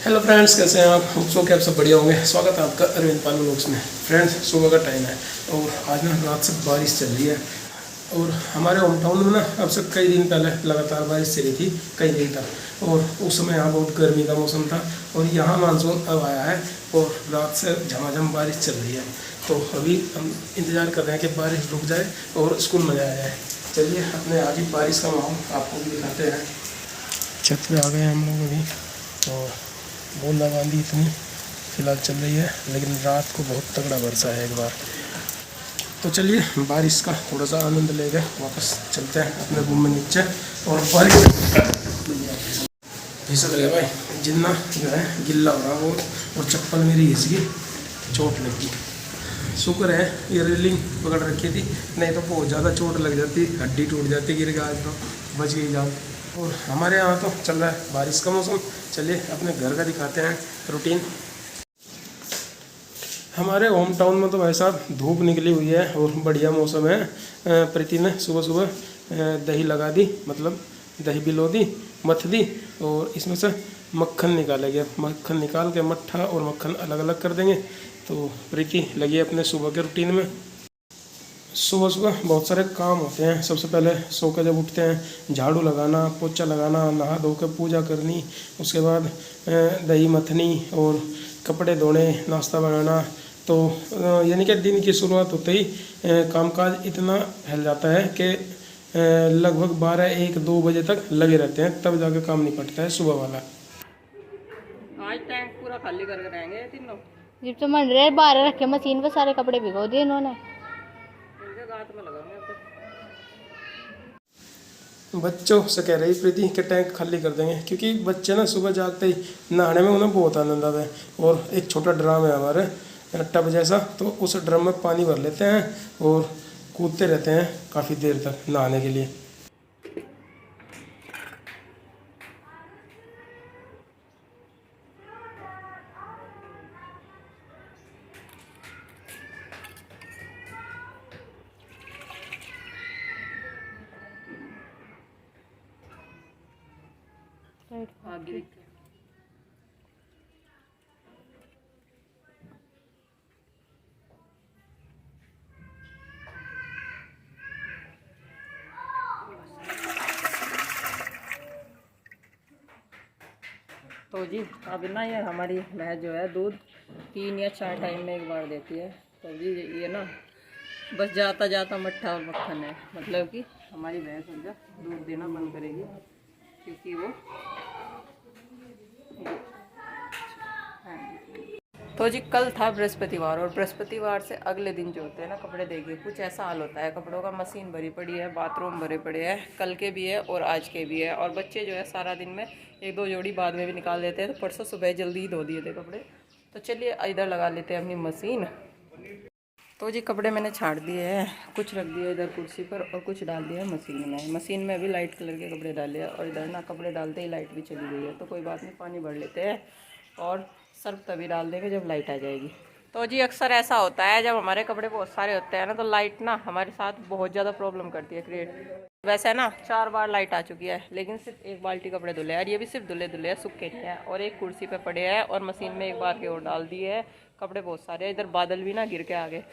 Hello friends, कैसे हैं आप? होप सो कि आप सब बढ़िया होंगे। स्वागत है आपका अरविंद पालू लोक्स में। फ्रेंड्स, सुबह का टाइम है और आज ना रात से बारिश चल रही है और हमारे होम टाउन में ना अब से कई दिन पहले लगातार बारिश चली थी, कई दिन तक। और उस समय यहाँ बहुत गर्मी का मौसम था और यहाँ मानसून अब आया है और रात से झमाझम बारिश चल रही है। तो अभी हम इंतज़ार कर रहे हैं कि बारिश रुक जाए और स्कूल में जाया जाए। चलिए अपने आगे बारिश का माहौल आपको भी दिखाते हैं। छत पे आ गए हम लोग अभी और बूंदाबांदी इतनी फ़िलहाल चल रही है, लेकिन रात को बहुत तगड़ा बरसा है एक बार। तो चलिए बारिश का थोड़ा सा आनंद लेके वापस चलते हैं अपने रूम में नीचे। और बारिश घिसक गया भाई, जितना जो है गिल्ला हो रहा वो, और चप्पल मेरी घिस गई, चोट लगी। शुक्र है ये रेलिंग पकड़ रखी थी, नहीं तो बहुत ज़्यादा चोट लग जाती, हड्डी टूट जाती, गिर गया आज तो बच गई जान। और हमारे यहाँ तो चल रहा है बारिश का मौसम। चलिए अपने घर का दिखाते हैं रूटीन। हमारे होम टाउन में तो भाई साहब धूप निकली हुई है और बढ़िया मौसम है। प्रीति ने सुबह सुबह दही लगा दी, मतलब दही बिलो दी, मथ दी और इसमें से मक्खन निकाला गया। मक्खन निकाल के मट्ठा और मक्खन अलग अलग कर देंगे। तो प्रीति लगी अपने सुबह के रूटीन में। सुबह सुबह बहुत सारे काम होते हैं। सबसे पहले सो कर जब उठते हैं झाड़ू लगाना, पोछा लगाना, नहा धो कर पूजा करनी, उसके बाद दही मथनी और कपड़े धोने, नाश्ता बनाना। तो यानी कि दिन की शुरुआत होते ही कामकाज इतना फैल जाता है कि लगभग 12-1-2 बजे तक लगे रहते हैं, तब जाकर काम निपटता है सुबह वाला। आज टैंक पूरा खाली करके रहेंगे तीनों। जब तो मन रहे बाहर रखे मशीन पे, सारे कपड़े भिगो दिए इन्होंने। गात में लगाऊंगे बच्चों से कह रही प्रीति कि टैंक खाली कर देंगे, क्योंकि बच्चे ना सुबह जागते ही नहाने में उन्हें बहुत आनंद आता है। और एक छोटा ड्रम है हमारे टब जैसा, तो उस ड्रम में पानी भर लेते हैं और कूदते रहते हैं काफ़ी देर तक नहाने के लिए। आगे तो जी अब ना ये हमारी भैंस जो है दूध 3 या 4 टाइम में एक बार देती है। तो जी ये ना बस जाता जाता मट्ठा और मक्खन है, मतलब कि हमारी भैंस उनका दूध देना बंद करेगी क्योंकि वो तो जी कल था बृहस्पतिवार और बृहस्पतिवार से अगले दिन जो होते हैं ना कपड़े देखिए कुछ ऐसा हाल होता है। कपड़ों का मशीन भरी पड़ी है, बाथरूम भरे पड़े हैं, कल के भी है और आज के भी है। और बच्चे जो है सारा दिन में 1-2 जोड़ी बाद में भी निकाल देते हैं, तो परसों सुबह जल्दी ही धो दिए थे कपड़े। तो चलिए इधर लगा लेते हैं अपनी मशीन। तो जी कपड़े मैंने छाड़ दिए हैं, कुछ रख दिए इधर कुर्सी पर और कुछ डाल दिया मशीन में। मशीन में भी लाइट कलर के कपड़े डाले हैं और इधर ना कपड़े डालते ही लाइट भी चली गई है। तो कोई बात नहीं, पानी भर लेते हैं और सर्फ तभी डाल देंगे जब लाइट आ जाएगी। तो जी अक्सर ऐसा होता है जब हमारे कपड़े बहुत सारे होते हैं ना, तो लाइट ना हमारे साथ बहुत ज़्यादा प्रॉब्लम करती है क्रिएट। वैसे ना 4 बार लाइट आ चुकी है, लेकिन सिर्फ 1 बाल्टी कपड़े धुले हैं और ये भी सिर्फ धुले धुले हैं, सूखे नहीं है। और एक कुर्सी पे पड़े हैं और मशीन में एक बार के और डाल दिए है। कपड़े बहुत सारे हैं, इधर बादल भी ना गिर के आ गए।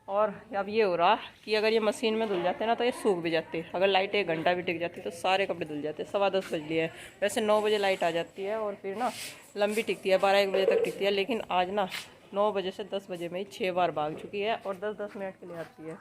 और अब ये हो रहा कि अगर ये मशीन में धुल जाते हैं ना तो ये सूख भी जाते हैं। अगर लाइट 1 घंटा भी टिक जाती है तो सारे कपड़े धुल जाते हैं। 10:15 बज लिए है। वैसे 9 बजे लाइट आ जाती है और फिर ना लंबी टिकती है, 12-1 बजे तक टिकती है, लेकिन आज ना 9 बजे से 10 बजे में ही 6 बार भाग चुकी है और 10-10 मिनट के लिए आती है।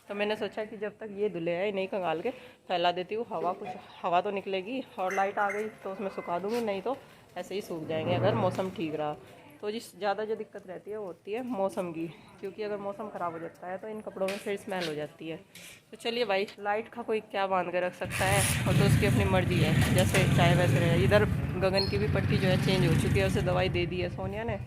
तो मैंने सोचा कि जब तक ये धुले है नहीं खंगाल के फैला देती हूँ, कुछ हवा तो निकलेगी और लाइट आ गई तो उसमें सुखा दूँगी, नहीं तो ऐसे ही सूख जाएंगे अगर मौसम ठीक रहा। तो जिस ज़्यादा जो दिक्कत रहती है वो होती है मौसम की, क्योंकि अगर मौसम ख़राब हो जाता है तो इन कपड़ों में फिर स्मेल हो जाती है। तो चलिए भाई, लाइट का कोई क्या बांध के रख सकता है, और तो उसकी अपनी मर्जी है, जैसे चाहे वैसे रहे। इधर गगन की भी पट्टी जो है चेंज हो चुकी है, उसे दवाई दे दी है सोनिया ने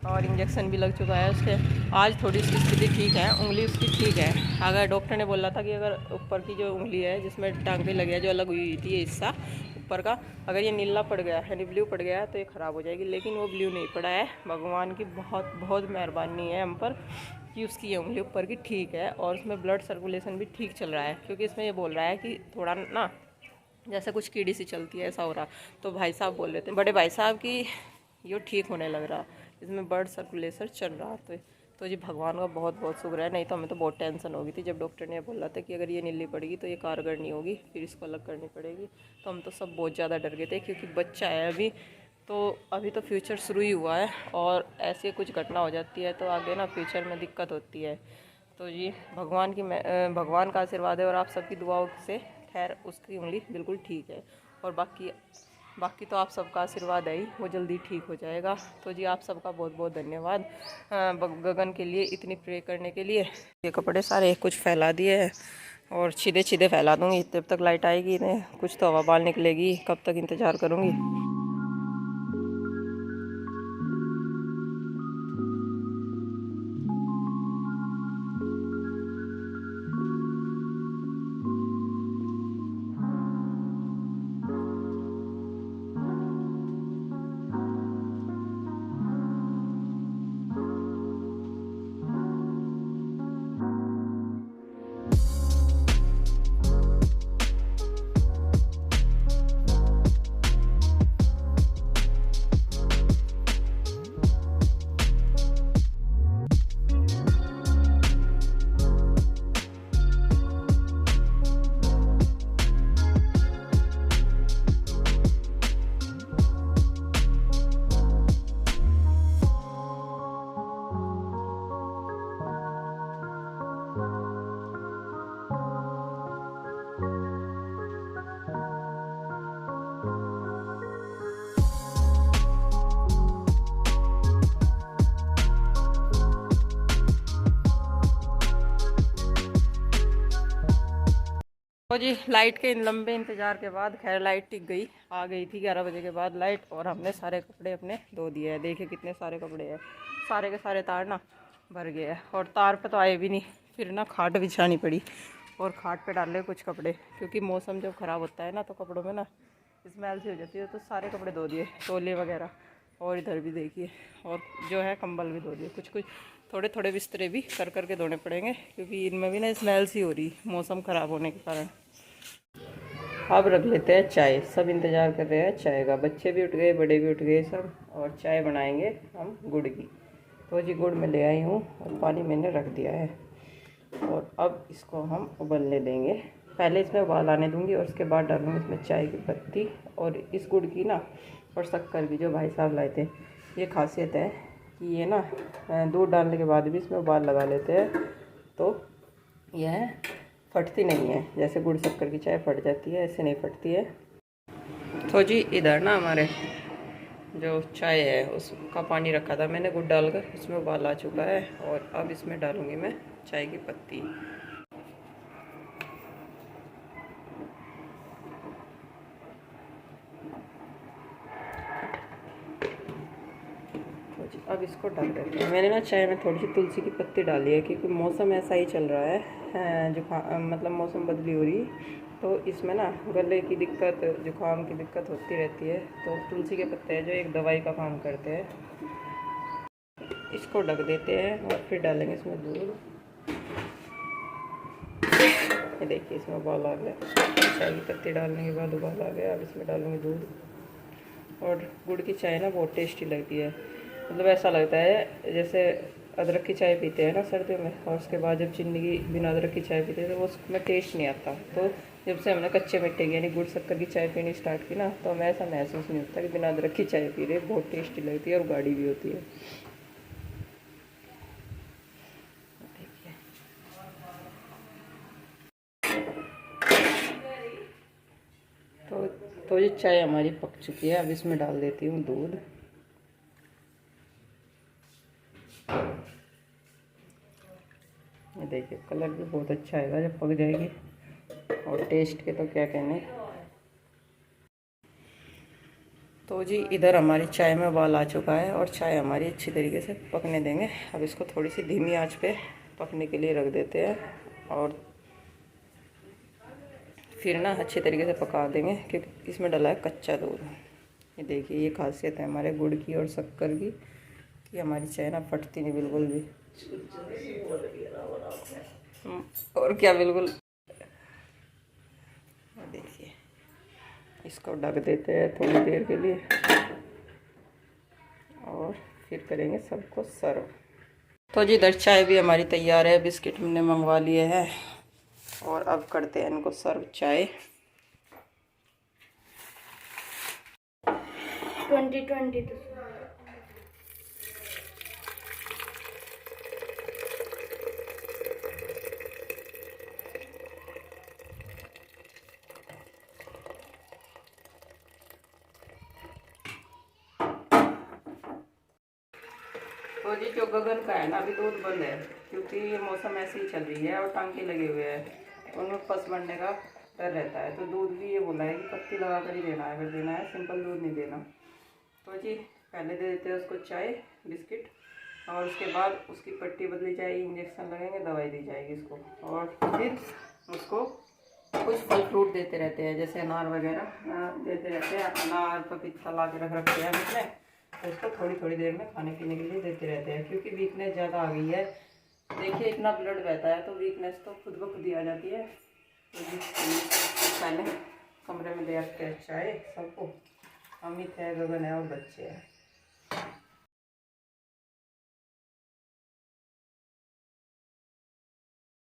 और इंजेक्शन भी लग चुका है उसके। आज थोड़ी सी स्थिति ठीक है, उंगली उसकी ठीक है। अगर डॉक्टर ने बोला था कि अगर ऊपर की जो उंगली है जिसमें टांगे लगे हैं, जो अलग हुई थी ये हिस्सा ऊपर का, अगर ये नीला पड़ गया यानी ब्लू पड़ गया है तो ये ख़राब हो जाएगी, लेकिन वो ब्लू नहीं पड़ा है। भगवान की बहुत बहुत मेहरबानी है हम पर कि उसकी ये उंगली ऊपर की ठीक है और उसमें ब्लड सर्कुलेशन भी ठीक चल रहा है। क्योंकि इसमें ये बोल रहा है कि थोड़ा ना जैसे कुछ कीड़ी सी चलती है ऐसा हो रहा। तो भाई साहब बोल रहे थे, बड़े भाई साहब की ये ठीक होने लग रहा, इसमें ब्लड सर्कुलेशन चल रहा। तो जी भगवान का बहुत बहुत शुक्र है, नहीं तो हमें तो बहुत टेंशन हो गई थी जब डॉक्टर ने बोला था कि अगर ये नीली पड़ेगी तो ये कारगर नहीं होगी, फिर इसको अलग करनी पड़ेगी। तो हम तो सब बहुत ज़्यादा डर गए थे, क्योंकि बच्चा है अभी तो फ्यूचर शुरू ही हुआ है, और ऐसे कुछ घटना हो जाती है तो आगे ना फ्यूचर में दिक्कत होती है। तो जी भगवान का आशीर्वाद है और आप सबकी दुआओं से खैर उसकी उंगली बिल्कुल ठीक है, और बाकी तो आप सबका आशीर्वाद है ही, वो जल्दी ठीक हो जाएगा। तो जी आप सबका बहुत बहुत धन्यवाद गगन के लिए इतनी प्रे करने के लिए। ये कपड़े सारे कुछ फैला दिए हैं और सीधे सीधे फैला दूँगी, जब तक लाइट आएगी इन्हें कुछ तो हवा बाल निकलेगी, कब तक इंतज़ार करूँगी। तो जी लाइट के लंबे इंतज़ार के बाद खैर लाइट टिक गई, आ गई थी 11 बजे के बाद लाइट, और हमने सारे कपड़े अपने धो दिए हैं। देखिए कितने सारे कपड़े हैं, सारे के सारे तार ना भर गए हैं, और तार पे तो आए भी नहीं, फिर ना खाट बिछानी पड़ी और खाट पे डाले कुछ कपड़े, क्योंकि मौसम जब ख़राब होता है ना तो कपड़ों में ना स्मेल सी हो जाती है। तो सारे कपड़े धो दिए, तौलिए वगैरह, और इधर भी देखिए, और जो है कंबल भी धो दिए। कुछ थोड़े थोड़े बिस्तरे भी कर के धोने पड़ेंगे, क्योंकि इनमें भी ना स्मेल सी हो रही मौसम ख़राब होने के कारण। अब रख लेते हैं चाय, सब इंतज़ार कर रहे हैं चाय का, बच्चे भी उठ गए, बड़े भी उठ गए सब, और चाय बनाएंगे हम गुड़ की। तो जी गुड़ में ले आई हूँ और पानी मैंने रख दिया है, और अब इसको हम उबलने देंगे। पहले इसमें उबाल आने दूँगी और उसके बाद डालूँगी इसमें चाय की पत्ती, और इस गुड़ की ना और शक्कर भी जो भाई साहब लाए थे, ये खासियत है कि ये ना दूध डालने के बाद भी इसमें उबाल लगा लेते हैं, तो यह फटती नहीं है। जैसे गुड़ शक्कर की चाय फट जाती है, ऐसे नहीं फटती है। तो जी इधर ना हमारे जो चाय है उसका पानी रखा था मैंने गुड़ डालकर, उसमें उबाल आ चुका है, और अब इसमें डालूँगी मैं चाय की पत्ती। तो जी अब इसको ढक देते हैं। मैंने ना चाय में थोड़ी सी तुलसी की पत्ती डाली है, क्योंकि मौसम ऐसा ही चल रहा है, मतलब मौसम बदली हो रही, तो इसमें ना गले की दिक्कत, जुकाम की दिक्कत होती रहती है। तो तुलसी के पत्ते हैं जो एक दवाई का काम करते हैं। इसको ढक देते हैं और फिर डालेंगे इसमें दूध। ये देखिए इसमें उबाल आ गया, चाय की पत्ती डालने के बाद उबाल आ गया। अब इसमें डालूँगी दूध, और गुड़ की चाय ना बहुत टेस्टी लगती है, मतलब ऐसा लगता है जैसे अदरक की चाय पीते हैं ना सर्दियों में, और उसके बाद जब चीनी की बिना अदरक की चाय पीते हैं तो वो उसमें टेस्ट नहीं आता। तो जब से हमने कच्चे मिट्टी की यानी गुड़ शक्कर की चाय पीनी स्टार्ट की ना, तो हमें ऐसा महसूस नहीं होता कि बिना अदरक की चाय पी रहे, बहुत टेस्टी लगती है और गाढ़ी भी होती है। तो ये चाय हमारी पक चुकी है, अब इसमें डाल देती हूँ दूध। ये देखिए कलर भी बहुत अच्छा आएगा जब पक जाएगी, और टेस्ट के तो क्या कहने। तो जी इधर हमारी चाय में उबाल आ चुका है, और चाय हमारी अच्छी तरीके से पकने देंगे। अब इसको थोड़ी सी धीमी आंच पे पकने के लिए रख देते हैं, और फिर ना अच्छे तरीके से पका देंगे, क्योंकि इसमें डला है कच्चा दूध। ये देखिए ये खासियत है हमारे गुड़ की और शक्कर की, कि हमारी चाय ना फटती नहीं बिल्कुल भी, और क्या बिल्कुल। देखिए इसको ढक देते हैं थोड़ी देर के लिए। फिर करेंगे सबको सर्व। तो जी इधर चाय भी हमारी तैयार है, बिस्किट हमने मंगवा लिए हैं और अब करते हैं इनको सर्व चाय। 2020 तो जी जो गगन का है ना अभी दूध बंद है, क्योंकि मौसम ऐसे ही चल रही है और टांके लगे हुए हैं, उनमें पस बढ़ने का डर रहता है। तो दूध भी ये बोला है कि पत्ती लगा कर ही देना है, अगर देना है सिंपल दूध नहीं देना। तो जी पहले दे देते हैं उसको चाय बिस्किट, और उसके बाद उसकी पट्टी बदली जाएगी, इंजेक्शन लगेंगे, दवाई दी जाएगी इसको, और फिर उसको कुछ फल फ्रूट देते रहते हैं, जैसे अनार वगैरह देते रहते हैं। अनार पपीता ला के रख रखते हैं हमने, तो उसको थोड़ी थोड़ी देर में खाने पीने के लिए देते रहते हैं, क्योंकि वीकनेस ज़्यादा आ गई है। देखिए इतना ब्लड बहता है तो वीकनेस तो खुद ब खुद ही आ जाती है। तो पहले कमरे में दे रखते हैं चाय सबको, अमित है, गगन है और बच्चे हैं।